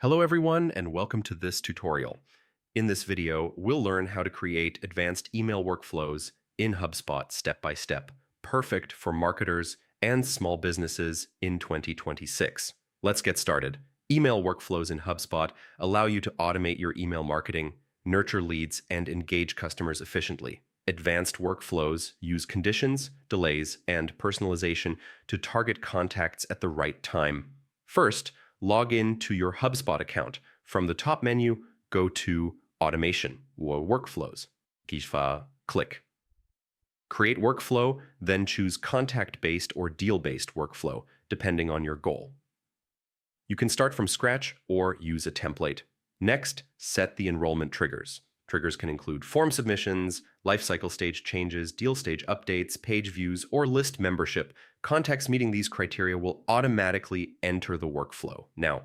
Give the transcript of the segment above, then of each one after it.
Hello everyone and welcome to this tutorial. In this video, we'll learn how to create advanced email workflows in HubSpot step by step, perfect for marketers and small businesses in 2026. Let's get started. Email workflows in HubSpot allow you to automate your email marketing, nurture leads, and engage customers efficiently. Advanced workflows use conditions, delays, and personalization to target contacts at the right time. First, log in to your HubSpot account. From the top menu, go to Automation or Workflows. Click. Create workflow, then choose contact-based or deal-based workflow, depending on your goal. You can start from scratch or use a template. Next, set the enrollment triggers. Triggers can include form submissions, lifecycle stage changes, deal stage updates, page views, or list membership. Contacts meeting these criteria will automatically enter the workflow. Now,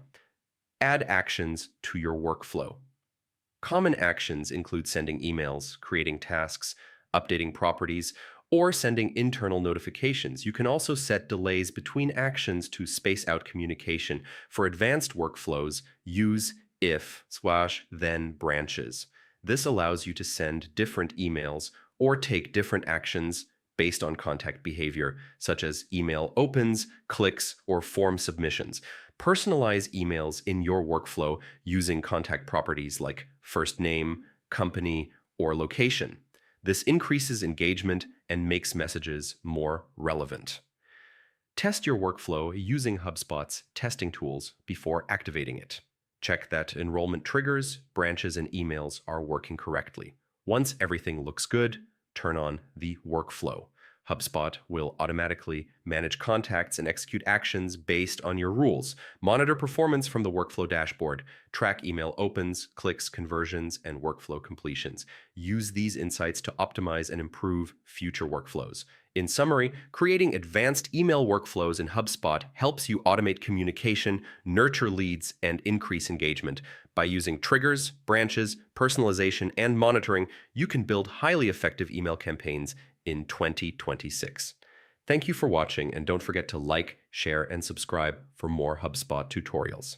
add actions to your workflow. Common actions include sending emails, creating tasks, updating properties, or sending internal notifications. You can also set delays between actions to space out communication. For advanced workflows, use if/then branches. This allows you to send different emails or take different actions based on contact behavior, such as email opens, clicks, or form submissions. Personalize emails in your workflow using contact properties like first name, company, or location. This increases engagement and makes messages more relevant. Test your workflow using HubSpot's testing tools before activating it. Check that enrollment triggers, branches, and emails are working correctly. Once everything looks good, turn on the workflow. HubSpot will automatically manage contacts and execute actions based on your rules. Monitor performance from the workflow dashboard. Track email opens, clicks, conversions, and workflow completions. Use these insights to optimize and improve future workflows. In summary, creating advanced email workflows in HubSpot helps you automate communication, nurture leads, and increase engagement. By using triggers, branches, personalization, and monitoring, you can build highly effective email campaigns in 2026. Thank you for watching, and don't forget to like, share, and subscribe for more HubSpot tutorials.